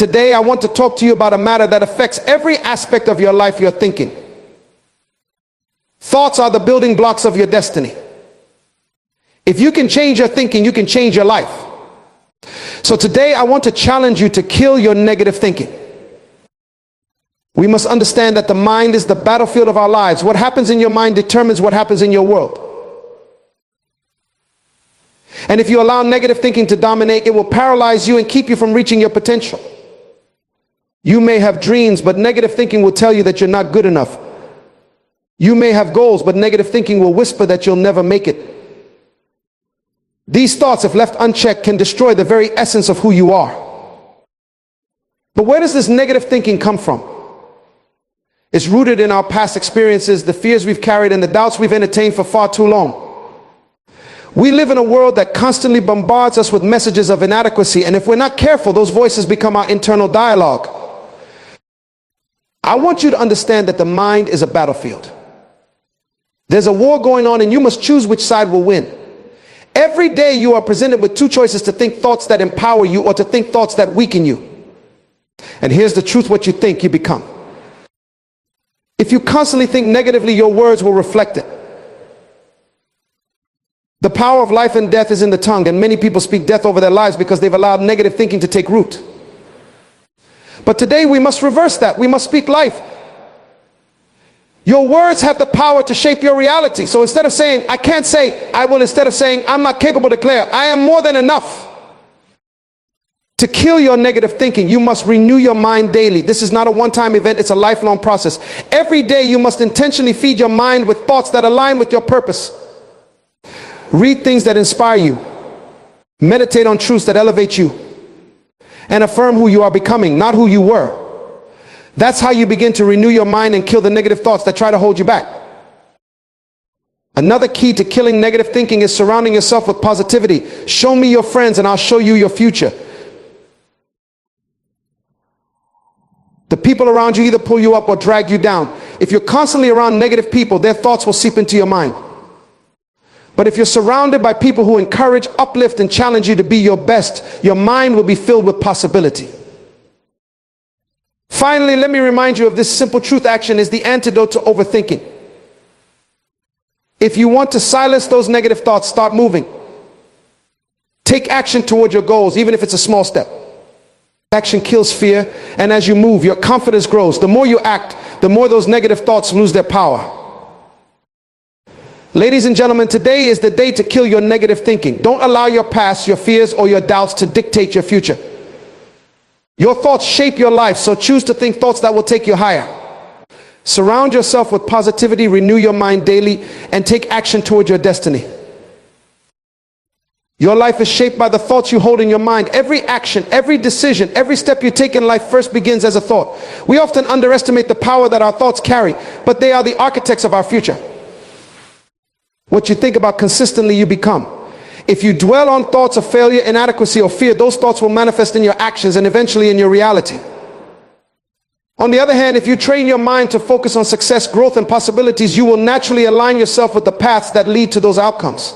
Today, I want to talk to you about a matter that affects every aspect of your life, your thinking. Thoughts are the building blocks of your destiny. If you can change your thinking, you can change your life. So today, I want to challenge you to kill your negative thinking. We must understand that the mind is the battlefield of our lives. What happens in your mind determines what happens in your world. And if you allow negative thinking to dominate, it will paralyze you and keep you from reaching your potential. You may have dreams, but negative thinking will tell you that you're not good enough. You may have goals, but negative thinking will whisper that you'll never make it. These thoughts, if left unchecked, can destroy the very essence of who you are. But where does this negative thinking come from? It's rooted in our past experiences, the fears we've carried, and the doubts we've entertained for far too long. We live in a world that constantly bombards us with messages of inadequacy, and if we're not careful, those voices become our internal dialogue. I want you to understand that the mind is a battlefield. There's a war going on, and you must choose which side will win. Every day you are presented with two choices: to think thoughts that empower you or to think thoughts that weaken you. And here's the truth: what you think, you become. If you constantly think negatively, your words will reflect it. The power of life and death is in the tongue, and many people speak death over their lives because they've allowed negative thinking to take root. But today we must reverse that. We must speak life. Your words have the power to shape your reality. So instead of saying, I can't say, I will, instead of saying, I'm not capable, declare, I am more than enough. To kill your negative thinking, you must renew your mind daily. This is not a one-time event, it's a lifelong process. Every day you must intentionally feed your mind with thoughts that align with your purpose. Read things that inspire you. Meditate on truths that elevate you. And affirm who you are becoming, not who you were. That's how you begin to renew your mind and kill the negative thoughts that try to hold you back. Another key to killing negative thinking is surrounding yourself with positivity. Show me your friends and I'll show you your future. The people around you either pull you up or drag you down. If you're constantly around negative people, their thoughts will seep into your mind. But if you're surrounded by people who encourage, uplift, and challenge you to be your best, your mind will be filled with possibility. Finally, let me remind you of this simple truth: action is the antidote to overthinking. If you want to silence those negative thoughts, start moving. Take action toward your goals, even if it's a small step. Action kills fear, and as you move, your confidence grows. The more you act, the more those negative thoughts lose their power. Ladies and gentlemen, today is the day to kill your negative thinking. Don't allow your past, your fears, or your doubts to dictate your future. Your thoughts shape your life, so choose to think thoughts that will take you higher. Surround yourself with positivity, renew your mind daily, and take action toward your destiny. Your life is shaped by the thoughts you hold in your mind. Every action, every decision, every step you take in life first begins as a thought. We often underestimate the power that our thoughts carry, but they are the architects of our future. What you think about consistently, you become. If you dwell on thoughts of failure, inadequacy, or fear, those thoughts will manifest in your actions and eventually in your reality. On the other hand, if you train your mind to focus on success, growth, and possibilities, you will naturally align yourself with the paths that lead to those outcomes.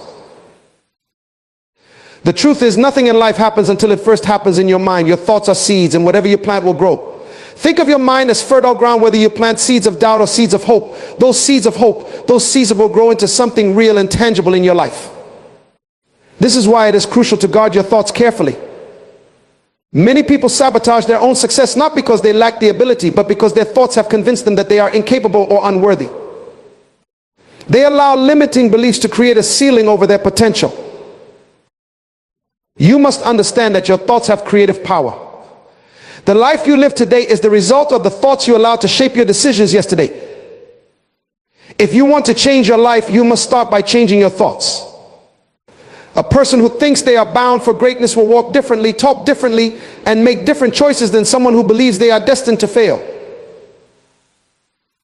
The truth is, nothing in life happens until it first happens in your mind. Your thoughts are seeds, and whatever you plant will grow. Think of your mind as fertile ground, whether you plant seeds of doubt or seeds of hope. Those seeds of hope, those seeds will grow into something real and tangible in your life. This is why it is crucial to guard your thoughts carefully. Many people sabotage their own success not because they lack the ability, but because their thoughts have convinced them that they are incapable or unworthy. They allow limiting beliefs to create a ceiling over their potential. You must understand that your thoughts have creative power. The life you live today is the result of the thoughts you allowed to shape your decisions yesterday. If you want to change your life, you must start by changing your thoughts. A person who thinks they are bound for greatness will walk differently, talk differently, and make different choices than someone who believes they are destined to fail.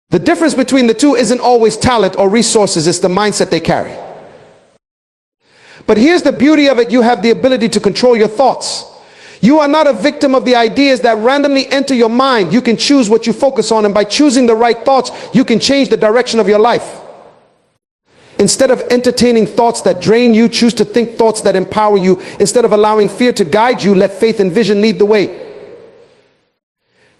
The difference between the two isn't always talent or resources, it's the mindset they carry. But here's the beauty of it: you have the ability to control your thoughts. You are not a victim of the ideas that randomly enter your mind. You can choose what you focus on, and by choosing the right thoughts, you can change the direction of your life. Instead of entertaining thoughts that drain you, choose to think thoughts that empower you. Instead of allowing fear to guide you, let faith and vision lead the way.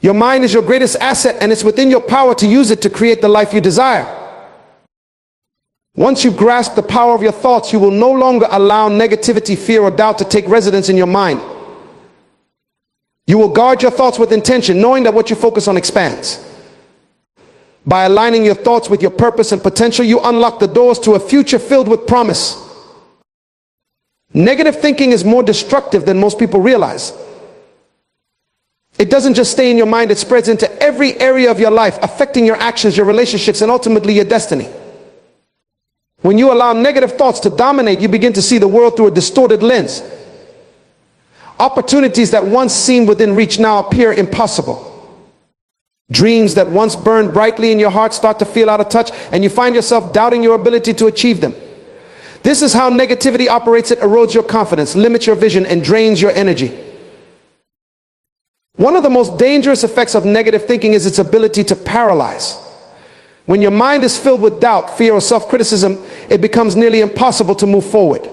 Your mind is your greatest asset, and it's within your power to use it to create the life you desire. Once you grasp the power of your thoughts, you will no longer allow negativity, fear, or doubt to take residence in your mind. You will guard your thoughts with intention, knowing that what you focus on expands. By aligning your thoughts with your purpose and potential, you unlock the doors to a future filled with promise. Negative thinking is more destructive than most people realize. It doesn't just stay in your mind, it spreads into every area of your life, affecting your actions, your relationships, and ultimately your destiny. When you allow negative thoughts to dominate, you begin to see the world through a distorted lens. Opportunities that once seemed within reach now appear impossible. Dreams that once burned brightly in your heart start to feel out of touch, and you find yourself doubting your ability to achieve them. This is how negativity operates. It erodes your confidence, limits your vision, and drains your energy. One of the most dangerous effects of negative thinking is its ability to paralyze. When your mind is filled with doubt, fear, or self-criticism, it becomes nearly impossible to move forward.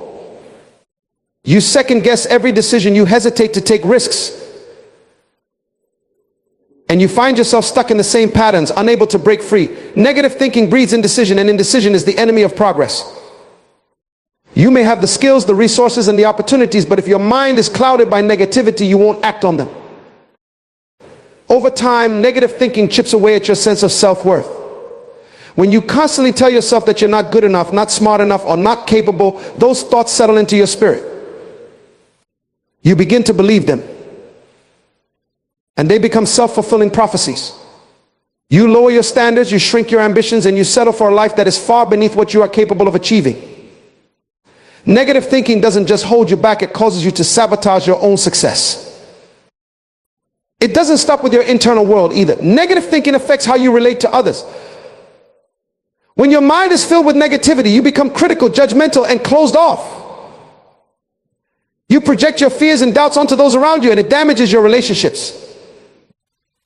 You second-guess every decision, you hesitate to take risks, and you find yourself stuck in the same patterns, unable to break free. Negative thinking breeds indecision, and indecision is the enemy of progress. You may have the skills, the resources, and the opportunities, but if your mind is clouded by negativity, you won't act on them. Over time, negative thinking chips away at your sense of self-worth. When you constantly tell yourself that you're not good enough, not smart enough, or not capable, those thoughts settle into your spirit. You begin to believe them, and they become self-fulfilling prophecies. You lower your standards, you shrink your ambitions, and you settle for a life that is far beneath what you are capable of achieving. Negative thinking doesn't just hold you back, it causes you to sabotage your own success. It doesn't stop with your internal world either. Negative thinking affects how you relate to others. When your mind is filled with negativity, you become critical, judgmental, and closed off. You project your fears and doubts onto those around you, and it damages your relationships.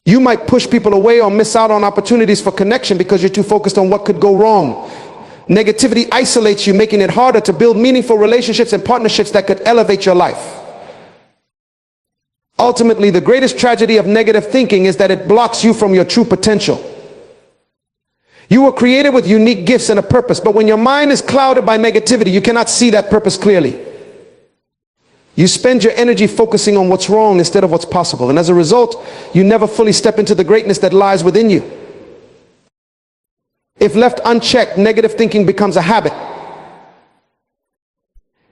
You might push people away or miss out on opportunities for connection because you're too focused on what could go wrong. Negativity isolates you, making it harder to build meaningful relationships and partnerships that could elevate your life. Ultimately, the greatest tragedy of negative thinking is that it blocks you from your true potential. You were created with unique gifts and a purpose, but when your mind is clouded by negativity, you cannot see that purpose clearly. You spend your energy focusing on what's wrong instead of what's possible, and as a result, you never fully step into the greatness that lies within you. If left unchecked, negative thinking becomes a habit.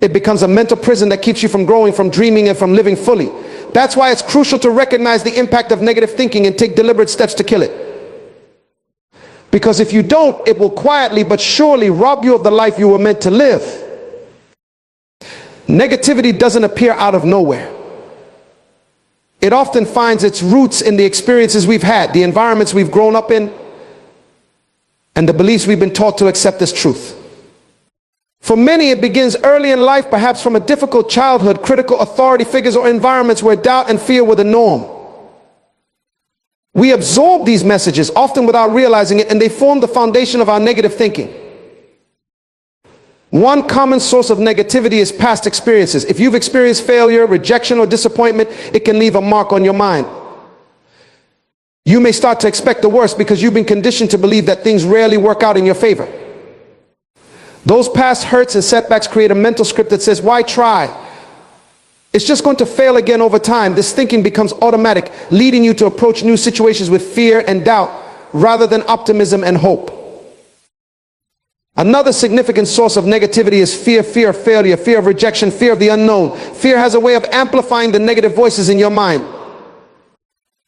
It becomes a mental prison that keeps you from growing, from dreaming, and from living fully. That's why it's crucial to recognize the impact of negative thinking and take deliberate steps to kill it. Because if you don't, it will quietly but surely rob you of the life you were meant to live. Negativity doesn't appear out of nowhere. It often finds its roots in the experiences we've had, the environments we've grown up in, and the beliefs we've been taught to accept as truth. For many, it begins early in life, perhaps from a difficult childhood, critical authority figures, or environments where doubt and fear were the norm. We absorb these messages, often without realizing it, and they form the foundation of our negative thinking. One common source of negativity is past experiences. If you've experienced failure, rejection, or disappointment, it can leave a mark on your mind. You may start to expect the worst because you've been conditioned to believe that things rarely work out in your favor. Those past hurts and setbacks create a mental script that says, why try? It's just going to fail again over time. This thinking becomes automatic, leading you to approach new situations with fear and doubt rather than optimism and hope. Another significant source of negativity is fear of failure, fear of rejection, fear of the unknown. Fear has a way of amplifying the negative voices in your mind.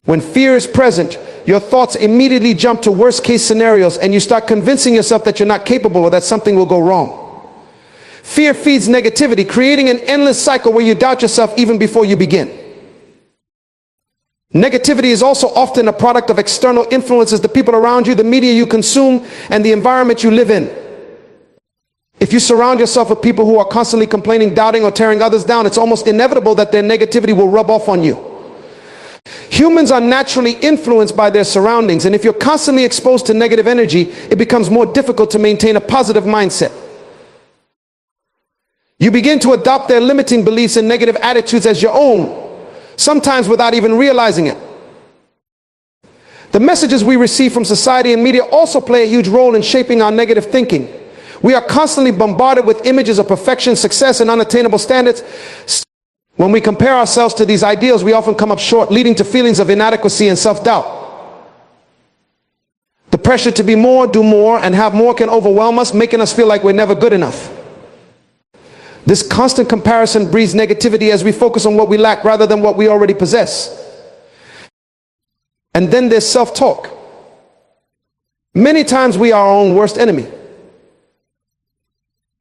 When fear is present, your thoughts immediately jump to worst case scenarios, and you start convincing yourself that you're not capable or that something will go wrong. Fear feeds negativity, creating an endless cycle where you doubt yourself even before you begin. Negativity is also often a product of external influences, the people around you, the media you consume, and the environment you live in. If you surround yourself with people who are constantly complaining, doubting, or tearing others down, it's almost inevitable that their negativity will rub off on you. Humans are naturally influenced by their surroundings, and if you're constantly exposed to negative energy, it becomes more difficult to maintain a positive mindset. You begin to adopt their limiting beliefs and negative attitudes as your own, sometimes without even realizing it. The messages we receive from society and media also play a huge role in shaping our negative thinking. We are constantly bombarded with images of perfection, success, and unattainable standards. When we compare ourselves to these ideals, we often come up short, leading to feelings of inadequacy and self-doubt. The pressure to be more, do more, and have more can overwhelm us, making us feel like we're never good enough. This constant comparison breeds negativity as we focus on what we lack rather than what we already possess. And then there's self-talk. Many times we are our own worst enemy.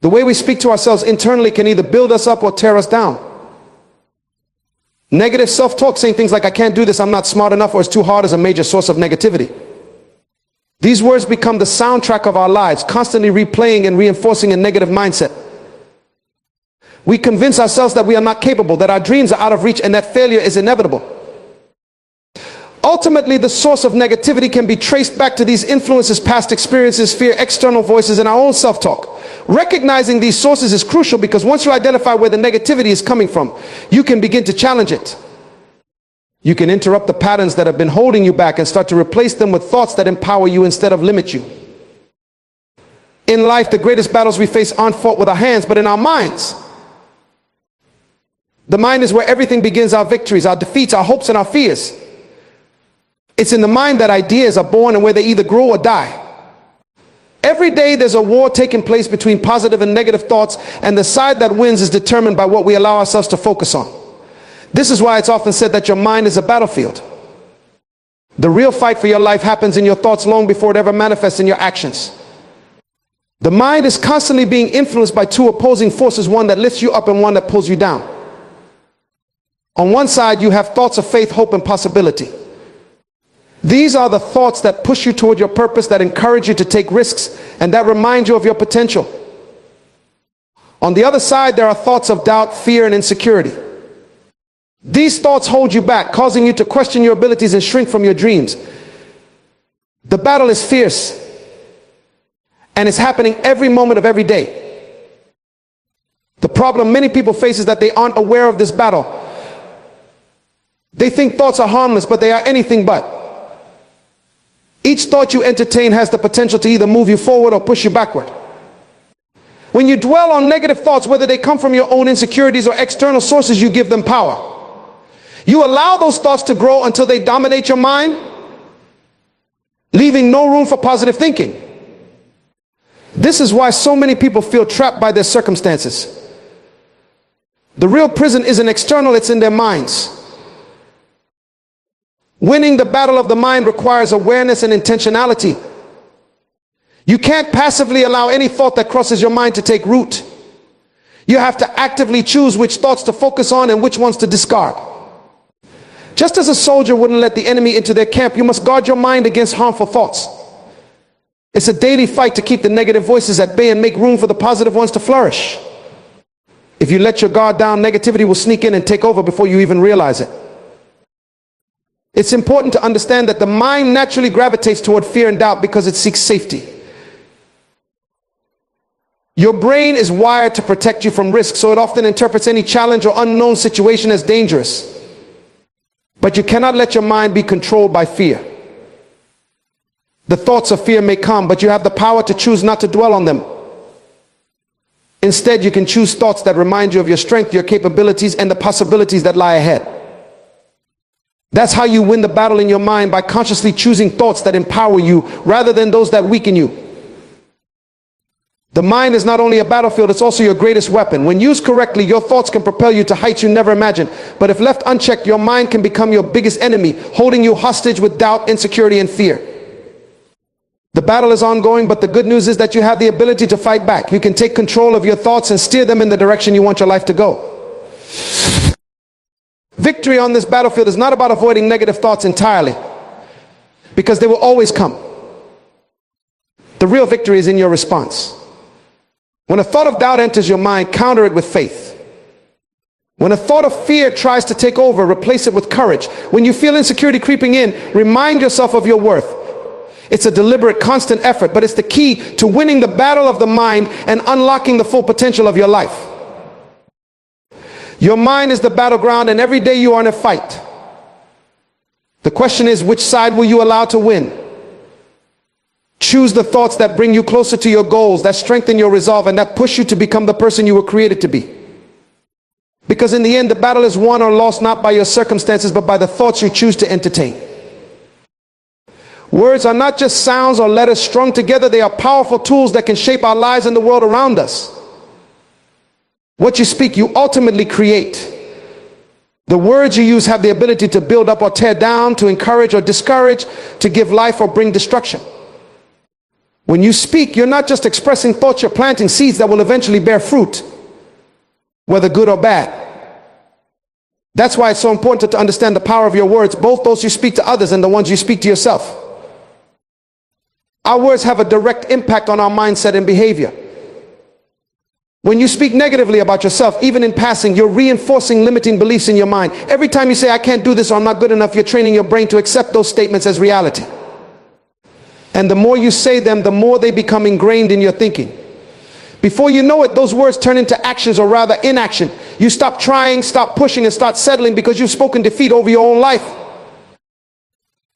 The way we speak to ourselves internally can either build us up or tear us down. Negative self-talk, saying things like, I can't do this, I'm not smart enough, or it's too hard, is a major source of negativity. These words become the soundtrack of our lives, constantly replaying and reinforcing a negative mindset. We convince ourselves that we are not capable, that our dreams are out of reach, and that failure is inevitable. Ultimately, the source of negativity can be traced back to these influences, past experiences, fear, external voices, and our own self-talk. Recognizing these sources is crucial because once you identify where the negativity is coming from, you can begin to challenge it. You can interrupt the patterns that have been holding you back and start to replace them with thoughts that empower you instead of limit you. In life, the greatest battles we face aren't fought with our hands, but in our minds. The mind is where everything begins, our victories, our defeats, our hopes, and our fears. It's in the mind that ideas are born and where they either grow or die. Every day there's a war taking place between positive and negative thoughts, and the side that wins is determined by what we allow ourselves to focus on. This is why it's often said that your mind is a battlefield. The real fight for your life happens in your thoughts long before it ever manifests in your actions. The mind is constantly being influenced by two opposing forces, one that lifts you up and one that pulls you down. On one side, you have thoughts of faith, hope, and possibility. These are the thoughts that push you toward your purpose, that encourage you to take risks, and that remind you of your potential. On the other side, there are thoughts of doubt, fear, and insecurity. These thoughts hold you back, causing you to question your abilities and shrink from your dreams. The battle is fierce, and it's happening every moment of every day. The problem many people face is that they aren't aware of this battle. They think thoughts are harmless, but they are anything but. Each thought you entertain has the potential to either move you forward or push you backward. When you dwell on negative thoughts, whether they come from your own insecurities or external sources, you give them power. You allow those thoughts to grow until they dominate your mind, leaving no room for positive thinking. This is why so many people feel trapped by their circumstances. The real prison isn't external, it's in their minds. Winning the battle of the mind requires awareness and intentionality. You can't passively allow any thought that crosses your mind to take root. You have to actively choose which thoughts to focus on and which ones to discard. Just as a soldier wouldn't let the enemy into their camp, you must guard your mind against harmful thoughts. It's a daily fight to keep the negative voices at bay and make room for the positive ones to flourish. If you let your guard down, negativity will sneak in and take over before you even realize it. It's important to understand that the mind naturally gravitates toward fear and doubt because it seeks safety. Your brain is wired to protect you from risk, so it often interprets any challenge or unknown situation as dangerous. But you cannot let your mind be controlled by fear. The thoughts of fear may come, but you have the power to choose not to dwell on them. Instead, you can choose thoughts that remind you of your strength, your capabilities, and the possibilities that lie ahead. That's how you win the battle in your mind, by consciously choosing thoughts that empower you rather than those that weaken you. The mind is not only a battlefield, it's also your greatest weapon. When used correctly, your thoughts can propel you to heights you never imagined. But if left unchecked, your mind can become your biggest enemy, holding you hostage with doubt, insecurity, and fear. The battle is ongoing, but the good news is that you have the ability to fight back. You can take control of your thoughts and steer them in the direction you want your life to go. Victory on this battlefield is not about avoiding negative thoughts entirely, because they will always come. The real victory is in your response. When a thought of doubt enters your mind, counter it with faith. When a thought of fear tries to take over, replace it with courage. When you feel insecurity creeping in, remind yourself of your worth. It's a deliberate, constant effort, but it's the key to winning the battle of the mind and unlocking the full potential of your life. Your mind is the battleground, and every day you are in a fight. The question is, which side will you allow to win? Choose the thoughts that bring you closer to your goals, that strengthen your resolve, and that push you to become the person you were created to be. Because in the end, the battle is won or lost not by your circumstances, but by the thoughts you choose to entertain. Words are not just sounds or letters strung together. They are powerful tools that can shape our lives and the world around us. What you speak, you ultimately create. The words you use have the ability to build up or tear down, to encourage or discourage, to give life or bring destruction. When you speak, you're not just expressing thoughts, you're planting seeds that will eventually bear fruit, whether good or bad. That's why it's so important to understand the power of your words, both those you speak to others and the ones you speak to yourself. Our words have a direct impact on our mindset and behavior. When you speak negatively about yourself, even in passing, you're reinforcing limiting beliefs in your mind. Every time you say, I can't do this or I'm not good enough, you're training your brain to accept those statements as reality. And the more you say them, the more they become ingrained in your thinking. Before you know it, those words turn into actions, or rather inaction. You stop trying, stop pushing, and start settling because you've spoken defeat over your own life.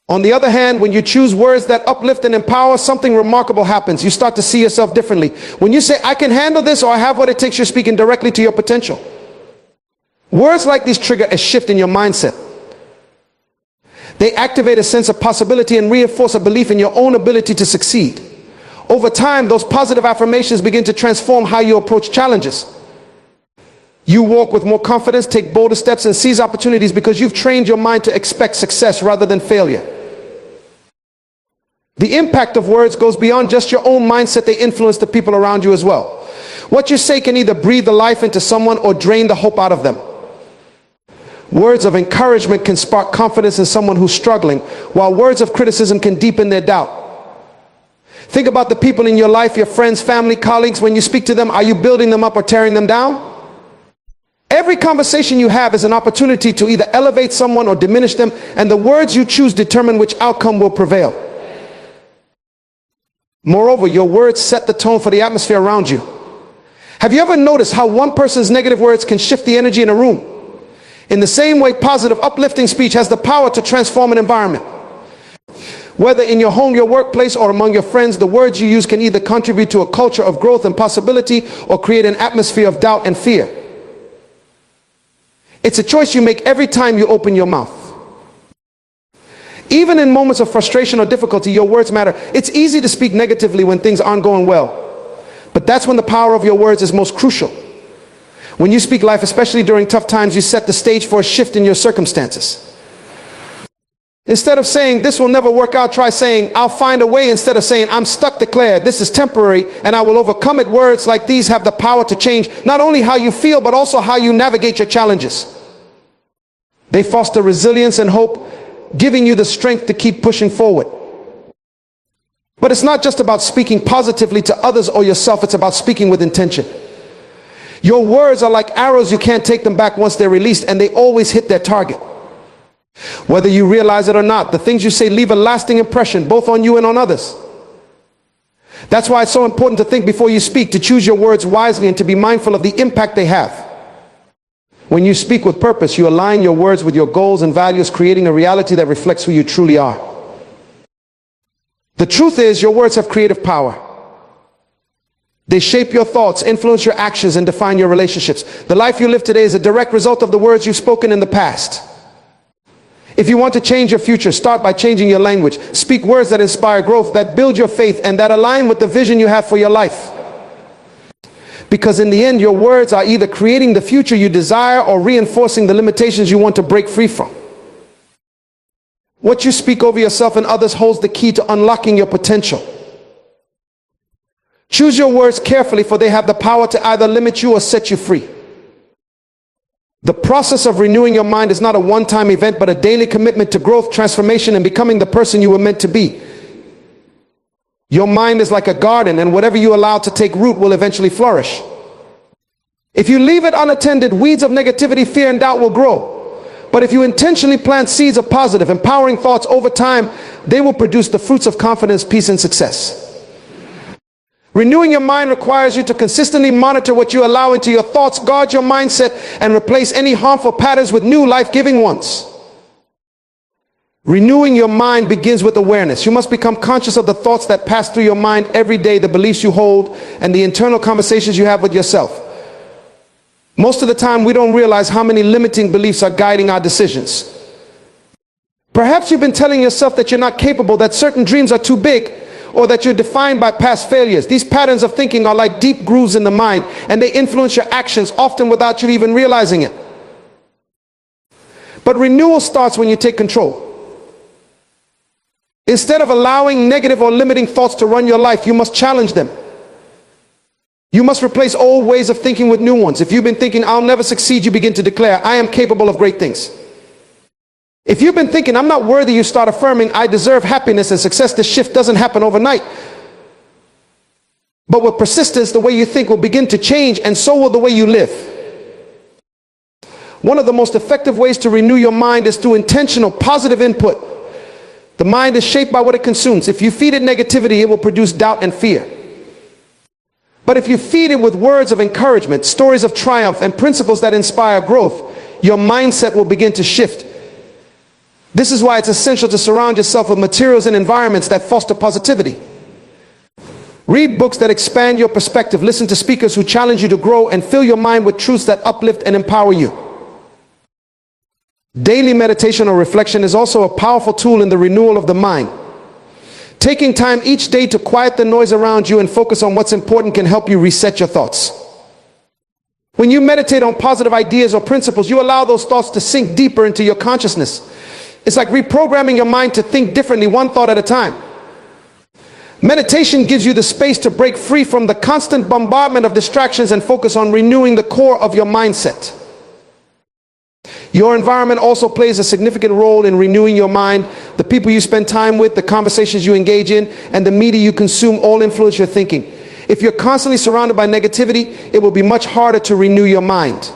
On the other hand, when you choose words that uplift and empower, something remarkable happens. You start to see yourself differently. When you say, I can handle this, or I have what it takes, you're speaking directly to your potential. Words like these trigger a shift in your mindset. They activate a sense of possibility and reinforce a belief in your own ability to succeed. Over time, those positive affirmations begin to transform how you approach challenges. You walk with more confidence, take bolder steps, and seize opportunities because you've trained your mind to expect success rather than failure. The impact of words goes beyond just your own mindset. They influence the people around you as well. What you say can either breathe the life into someone or drain the hope out of them. Words of encouragement can spark confidence in someone who's struggling, while words of criticism can deepen their doubt. Think about the people in your life, your friends, family, colleagues. When you speak to them, are you building them up or tearing them down? Every conversation you have is an opportunity to either elevate someone or diminish them, and the words you choose determine which outcome will prevail. Moreover, your words set the tone for the atmosphere around you. Have you ever noticed how one person's negative words can shift the energy in a room? In the same way, positive, uplifting speech has the power to transform an environment. Whether in your home, your workplace, or among your friends, the words you use can either contribute to a culture of growth and possibility or create an atmosphere of doubt and fear. It's a choice you make every time you open your mouth. Even in moments of frustration or difficulty, your words matter. It's easy to speak negatively when things aren't going well, but that's when the power of your words is most crucial. When you speak life, especially during tough times, you set the stage for a shift in your circumstances. Instead of saying, this will never work out, try saying, I'll find a way. Instead of saying, I'm stuck, declare, this is temporary and I will overcome it. Words like these have the power to change not only how you feel, but also how you navigate your challenges. They foster resilience and hope, giving you the strength to keep pushing forward. But it's not just about speaking positively to others or yourself, it's about speaking with intention. Your words are like arrows. You can't take them back once they're released, and they always hit their target. Whether you realize it or not, the things you say leave a lasting impression, both on you and on others. That's why it's so important to think before you speak, to choose your words wisely, and to be mindful of the impact they have. When you speak with purpose, you align your words with your goals and values, creating a reality that reflects who you truly are. The truth is, your words have creative power. They shape your thoughts, influence your actions, and define your relationships. The life you live today is a direct result of the words you've spoken in the past. If you want to change your future, start by changing your language. Speak words that inspire growth, that build your faith, and that align with the vision you have for your life. Because in the end, your words are either creating the future you desire or reinforcing the limitations you want to break free from. What you speak over yourself and others holds the key to unlocking your potential. Choose your words carefully, for they have the power to either limit you or set you free. The process of renewing your mind is not a one-time event, but a daily commitment to growth, transformation, and becoming the person you were meant to be. Your mind is like a garden, and whatever you allow to take root will eventually flourish. If you leave it unattended, weeds of negativity, fear, and doubt will grow. But if you intentionally plant seeds of positive, empowering thoughts, over time, they will produce the fruits of confidence, peace, and success. Renewing your mind requires you to consistently monitor what you allow into your thoughts, guard your mindset, and replace any harmful patterns with new life-giving ones. Renewing your mind begins with awareness. You must become conscious of the thoughts that pass through your mind every day, the beliefs you hold, and the internal conversations you have with yourself. Most of the time, we don't realize how many limiting beliefs are guiding our decisions. Perhaps you've been telling yourself that you're not capable, that certain dreams are too big, or that you're defined by past failures. These patterns of thinking are like deep grooves in the mind, and they influence your actions, often without you even realizing it. But renewal starts when you take control. Instead of allowing negative or limiting thoughts to run your life, you must challenge them. You must replace old ways of thinking with new ones. If you've been thinking, I'll never succeed, you begin to declare, I am capable of great things. If you've been thinking, I'm not worthy, you start affirming, I deserve happiness and success. This shift doesn't happen overnight. But with persistence, the way you think will begin to change, and so will the way you live. One of the most effective ways to renew your mind is through intentional, positive input. The mind is shaped by what it consumes. If you feed it negativity, it will produce doubt and fear. But if you feed it with words of encouragement, stories of triumph, and principles that inspire growth, your mindset will begin to shift. This is why it's essential to surround yourself with materials and environments that foster positivity. Read books that expand your perspective, listen to speakers who challenge you to grow, and fill your mind with truths that uplift and empower you. Daily meditation or reflection is also a powerful tool in the renewal of the mind. Taking time each day to quiet the noise around you and focus on what's important can help you reset your thoughts. When you meditate on positive ideas or principles, you allow those thoughts to sink deeper into your consciousness. It's like reprogramming your mind to think differently, one thought at a time. Meditation gives you the space to break free from the constant bombardment of distractions and focus on renewing the core of your mindset. Your environment also plays a significant role in renewing your mind. The people you spend time with, the conversations you engage in, and the media you consume all influence your thinking. If you're constantly surrounded by negativity, it will be much harder to renew your mind.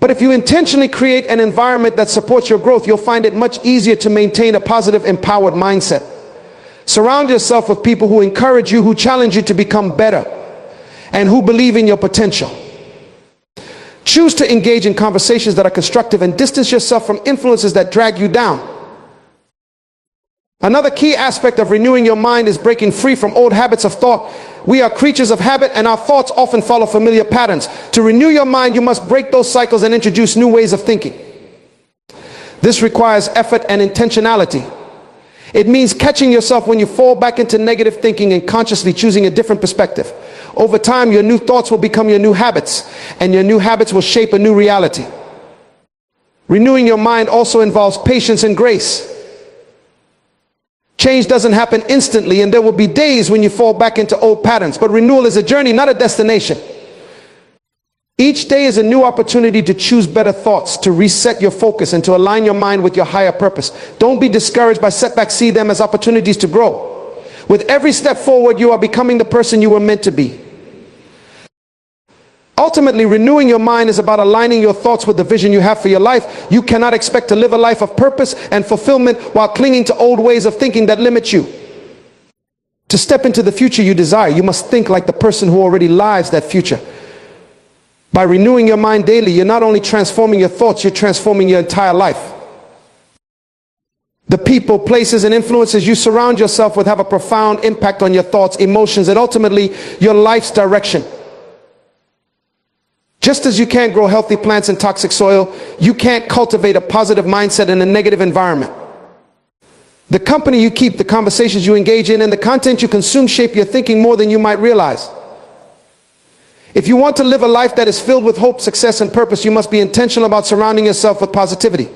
But if you intentionally create an environment that supports your growth, you'll find it much easier to maintain a positive, empowered mindset. Surround yourself with people who encourage you, who challenge you to become better, and who believe in your potential. Choose to engage in conversations that are constructive and distance yourself from influences that drag you down. Another key aspect of renewing your mind is breaking free from old habits of thought. We are creatures of habit, and our thoughts often follow familiar patterns. To renew your mind, you must break those cycles and introduce new ways of thinking. This requires effort and intentionality. It means catching yourself when you fall back into negative thinking and consciously choosing a different perspective. Over time, your new thoughts will become your new habits, and your new habits will shape a new reality. Renewing your mind also involves patience and grace. Change doesn't happen instantly, and there will be days when you fall back into old patterns, but renewal is a journey, not a destination. Each day is a new opportunity to choose better thoughts, to reset your focus, and to align your mind with your higher purpose. Don't be discouraged by setbacks. See them as opportunities to grow. With every step forward, you are becoming the person you were meant to be. Ultimately, renewing your mind is about aligning your thoughts with the vision you have for your life. You cannot expect to live a life of purpose and fulfillment while clinging to old ways of thinking that limit you. To step into the future you desire, you must think like the person who already lives that future. By renewing your mind daily, you're not only transforming your thoughts, you're transforming your entire life. The people, places, and influences you surround yourself with have a profound impact on your thoughts, emotions, and ultimately your life's direction. Just as you can't grow healthy plants in toxic soil, you can't cultivate a positive mindset in a negative environment. The company you keep, the conversations you engage in, and the content you consume shape your thinking more than you might realize. If you want to live a life that is filled with hope, success, and purpose, you must be intentional about surrounding yourself with positivity.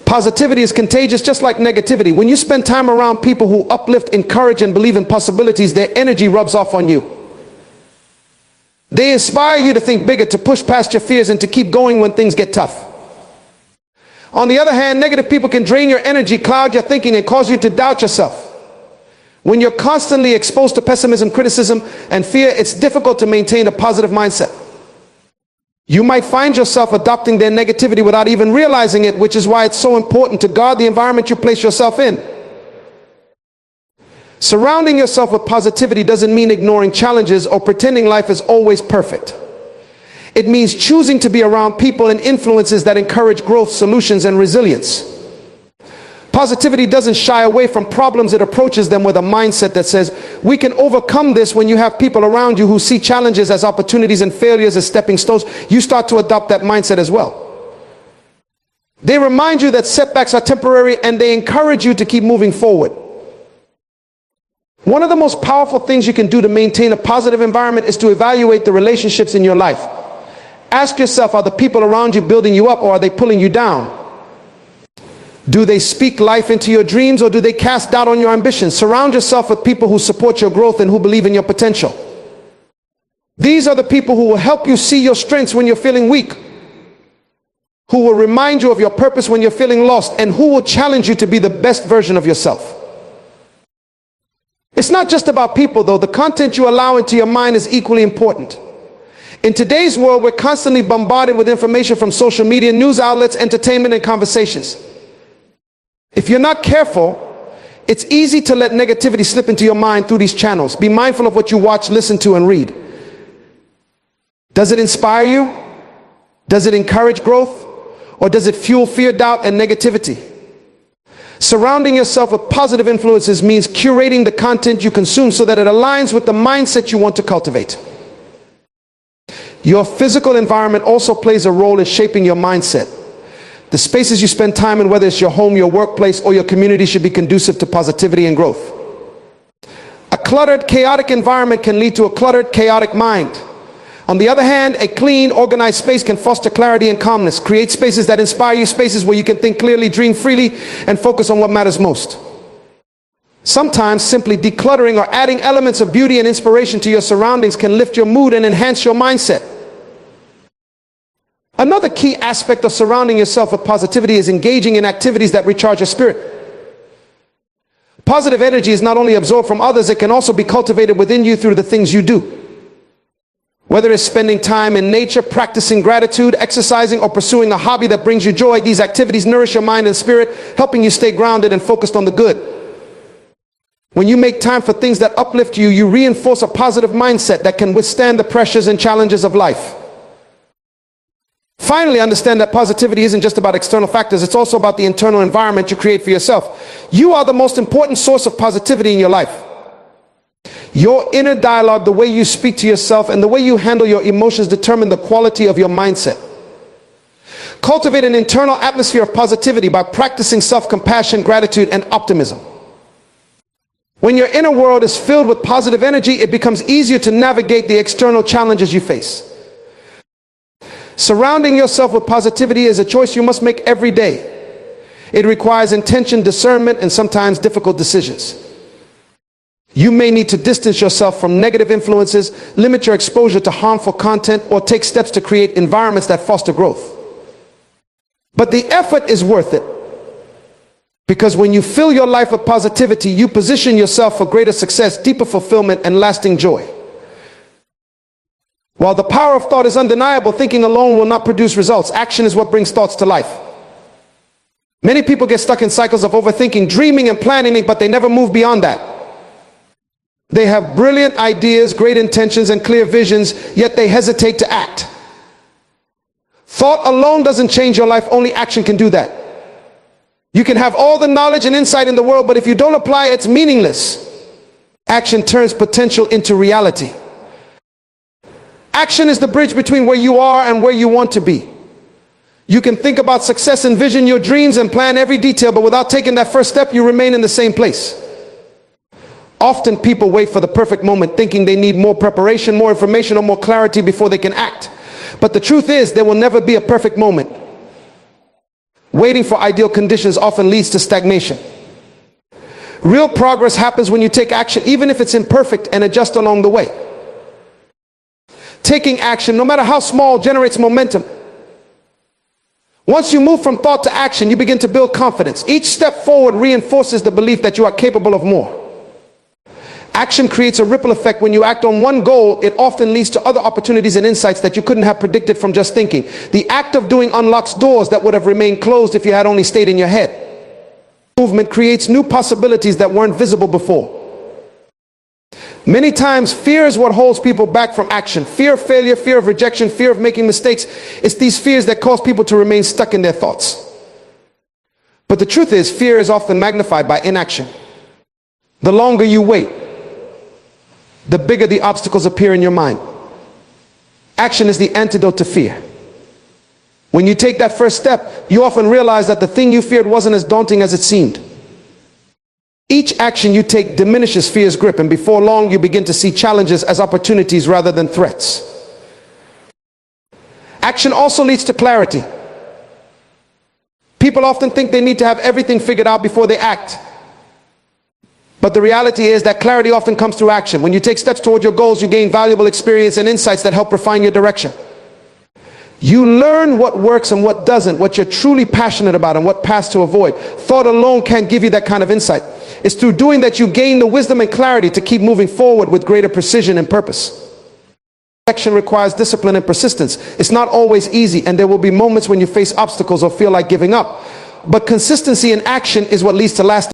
Positivity is contagious, just like negativity. When you spend time around people who uplift, encourage, and believe in possibilities, their energy rubs off on you. They inspire you to think bigger, to push past your fears, and to keep going when things get tough. On the other hand, negative people can drain your energy, cloud your thinking, and cause you to doubt yourself. When you're constantly exposed to pessimism, criticism, and fear, it's difficult to maintain a positive mindset. You might find yourself adopting their negativity without even realizing it, which is why it's so important to guard the environment you place yourself in. Surrounding yourself with positivity doesn't mean ignoring challenges or pretending life is always perfect. It means choosing to be around people and influences that encourage growth, solutions, and resilience. Positivity doesn't shy away from problems. It approaches them with a mindset that says, we can overcome this. When you have people around you who see challenges as opportunities and failures as stepping stones, you start to adopt that mindset as well. They remind you that setbacks are temporary, and they encourage you to keep moving forward. One of the most powerful things you can do to maintain a positive environment is to evaluate the relationships in your life. Ask yourself, are the people around you building you up, or are they pulling you down? Do they speak life into your dreams, or do they cast doubt on your ambitions? Surround yourself with people who support your growth and who believe in your potential. These are the people who will help you see your strengths when you're feeling weak, who will remind you of your purpose when you're feeling lost, and who will challenge you to be the best version of yourself. It's not just about people, though. The content you allow into your mind is equally important. In today's world, we're constantly bombarded with information from social media, news outlets, entertainment, and conversations. If you're not careful, it's easy to let negativity slip into your mind through these channels. Be mindful of what you watch, listen to, and read. Does it inspire you? Does it encourage growth? Or does it fuel fear, doubt, and negativity? Surrounding yourself with positive influences means curating the content you consume so that it aligns with the mindset you want to cultivate. Your physical environment also plays a role in shaping your mindset. The spaces you spend time in, whether it's your home, your workplace, or your community, should be conducive to positivity and growth. A cluttered, chaotic environment can lead to a cluttered, chaotic mind. On the other hand, a clean, organized space can foster clarity and calmness. Create spaces that inspire you, spaces where you can think clearly, dream freely, and focus on what matters most. Sometimes simply decluttering or adding elements of beauty and inspiration to your surroundings can lift your mood and enhance your mindset. Another key aspect of surrounding yourself with positivity is engaging in activities that recharge your spirit. Positive energy is not only absorbed from others, it can also be cultivated within you through the things you do. Whether it's spending time in nature, practicing gratitude, exercising, or pursuing a hobby that brings you joy, these activities nourish your mind and spirit, helping you stay grounded and focused on the good. When you make time for things that uplift you, you reinforce a positive mindset that can withstand the pressures and challenges of life. Finally, understand that positivity isn't just about external factors, it's also about the internal environment you create for yourself. You are the most important source of positivity in your life. Your inner dialogue, the way you speak to yourself, and the way you handle your emotions determine the quality of your mindset. Cultivate an internal atmosphere of positivity by practicing self-compassion, gratitude, and optimism. When your inner world is filled with positive energy, it becomes easier to navigate the external challenges you face. Surrounding yourself with positivity is a choice you must make every day. It requires intention, discernment, and sometimes difficult decisions. You may need to distance yourself from negative influences, limit your exposure to harmful content, or take steps to create environments that foster growth. But the effort is worth it, because when you fill your life with positivity, you position yourself for greater success, deeper fulfillment, and lasting joy. While the power of thought is undeniable, thinking alone will not produce results. Action is what brings thoughts to life. Many people get stuck in cycles of overthinking, dreaming and planning, but they never move beyond that. They have brilliant ideas, great intentions, and clear visions, yet they hesitate to act. Thought alone doesn't change your life, only action can do that. You can have all the knowledge and insight in the world, but if you don't apply, it's meaningless. Action turns potential into reality. Action is the bridge between where you are and where you want to be. You can think about success, envision your dreams, and plan every detail, but without taking that first step, you remain in the same place. Often people wait for the perfect moment, thinking they need more preparation, more information, or more clarity before they can act. But the truth is, there will never be a perfect moment. Waiting for ideal conditions often leads to stagnation. Real progress happens when you take action, even if it's imperfect, and adjust along the way. Taking action, no matter how small, generates momentum. Once you move from thought to action, you begin to build confidence. Each step forward reinforces the belief that you are capable of more. Action creates a ripple effect. When you act on one goal, it often leads to other opportunities and insights that you couldn't have predicted from just thinking. The act of doing unlocks doors that would have remained closed if you had only stayed in your head. Movement creates new possibilities that weren't visible before. Many times, fear is what holds people back from action. Fear of failure, fear of rejection, fear of making mistakes. It's these fears that cause people to remain stuck in their thoughts. But the truth is, fear is often magnified by inaction. The longer you wait, the bigger the obstacles appear in your mind. Action is the antidote to fear. When you take that first step, you often realize that the thing you feared wasn't as daunting as it seemed. Each action you take diminishes fear's grip, and before long you begin to see challenges as opportunities rather than threats. Action also leads to clarity. People often think they need to have everything figured out before they act. But the reality is that clarity often comes through action. When you take steps toward your goals, you gain valuable experience and insights that help refine your direction. You learn what works and what doesn't, what you're truly passionate about and what paths to avoid. Thought alone can't give you that kind of insight. It's through doing that you gain the wisdom and clarity to keep moving forward with greater precision and purpose. Action requires discipline and persistence. It's not always easy, and there will be moments when you face obstacles or feel like giving up. But consistency in action is what leads to lasting